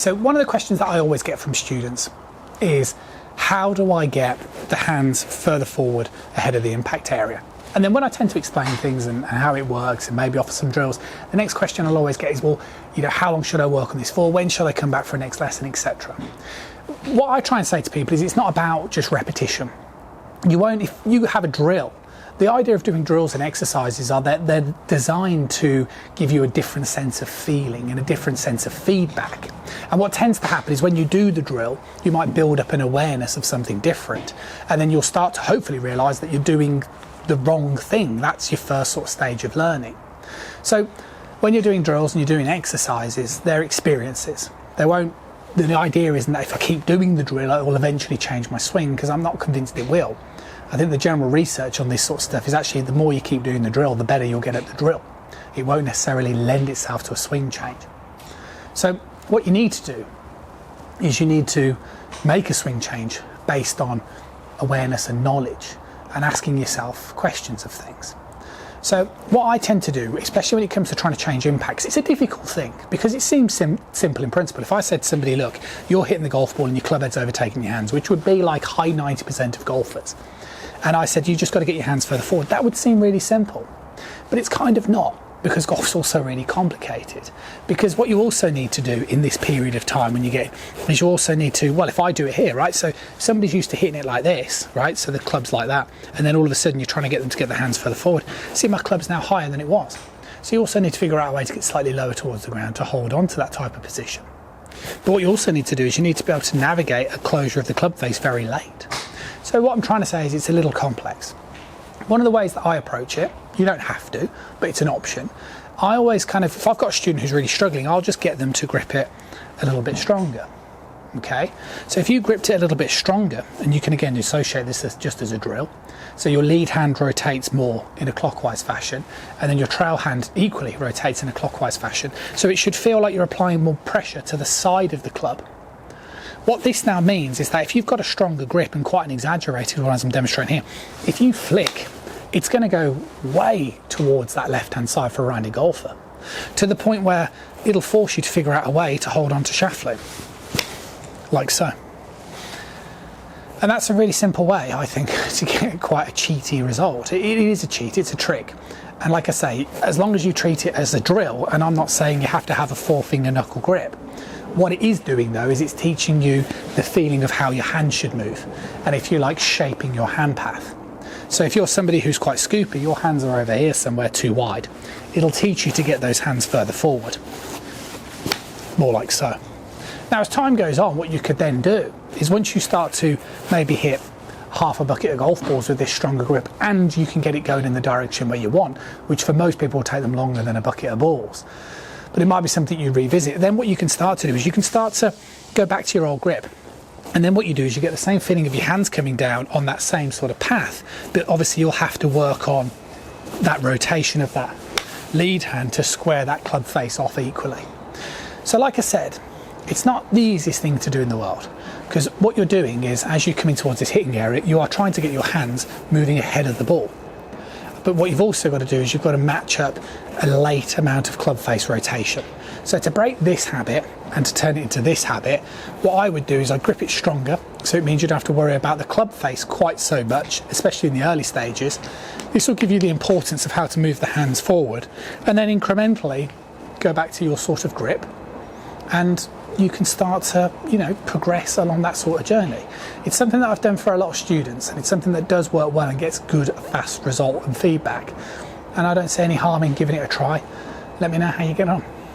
So one of the questions that I always get from students is, how do I get the hands further forward ahead of the impact area? And then when I tend to explain things and how it works and maybe offer some drills, the next question I'll always get is, well, how long should I work on this for? When should I come back for a next lesson, etc. What I try and say to people is it's not about just repetition. If you have a drill, the idea of doing drills and exercises are that they're designed to give you a different sense of feeling and a different sense of feedback. And what tends to happen is when you do the drill, you might build up an awareness of something different, and then you'll start to hopefully realise that you're doing the wrong thing. That's your first sort of stage of learning. So when you're doing drills and you're doing exercises, they're experiences. The idea isn't that if I keep doing the drill, it will eventually change my swing, because I'm not convinced it will. I think the general research on this sort of stuff is actually the more you keep doing the drill, the better you'll get at the drill. It won't necessarily lend itself to a swing change. So what you need to do is you need to make a swing change based on awareness and knowledge and asking yourself questions of things. So what I tend to do, especially when it comes to trying to change impacts, it's a difficult thing because it seems simple in principle. If I said to somebody, look, you're hitting the golf ball and your club head's overtaking your hands, which would be like high 90% of golfers, and I said, you just got to get your hands further forward, that would seem really simple. But it's kind of not, because golf's also really complicated. Because what you also need to do in this period of time when you get, is you also need to, well, if I do it here, right? So somebody's used to hitting it like this, right? So the club's like that. And then all of a sudden you're trying to get them to get their hands further forward. See, my club's now higher than it was. So you also need to figure out a way to get slightly lower towards the ground to hold on to that type of position. But what you also need to do is you need to be able to navigate a closure of the club face very late. So what I'm trying to say is it's a little complex. One of the ways that I approach it, you don't have to, but it's an option. I always if I've got a student who's really struggling, I'll just get them to grip it a little bit stronger. Okay, so if you gripped it a little bit stronger, and you can again associate this just as a drill, so your lead hand rotates more in a clockwise fashion, and then your trail hand equally rotates in a clockwise fashion, so it should feel like you're applying more pressure to the side of the club. What this now means is that if you've got a stronger grip, and quite an exaggerated one as I'm demonstrating here, if you flick, it's going to go way towards that left-hand side for a rounded golfer, to the point where it'll force you to figure out a way to hold on to shaft loop, like so. And that's a really simple way, I think, to get quite a cheaty result. It is a cheat, it's a trick. And like I say, as long as you treat it as a drill, and I'm not saying you have to have a 4-finger knuckle grip, what it is doing though is it's teaching you the feeling of how your hand should move, and if you like, shaping your hand path. So if you're somebody who's quite scoopy, your hands are over here somewhere too wide, it'll teach you to get those hands further forward, more like so. Now as time goes on, what you could then do is once you start to maybe hit half a bucket of golf balls with this stronger grip, and you can get it going in the direction where you want, which for most people will take them longer than a bucket of balls, but it might be something you revisit, then what you can start to do is you can start to go back to your old grip. And then what you do is you get the same feeling of your hands coming down on that same sort of path, but obviously you'll have to work on that rotation of that lead hand to square that club face off equally. So like I said, it's not the easiest thing to do in the world, because what you're doing is, as you come in towards this hitting area, you are trying to get your hands moving ahead of the ball. But what you've also got to do is you've got to match up a late amount of club face rotation. So to break this habit and to turn it into this habit, what I would do is I'd grip it stronger, so it means you don't have to worry about the club face quite so much, especially in the early stages. This will give you the importance of how to move the hands forward, and then incrementally go back to your sort of grip, and you can start to, progress along that sort of journey. It's something that I've done for a lot of students, and it's something that does work well and gets good, fast result and feedback. And I don't see any harm in giving it a try. Let me know how you get on.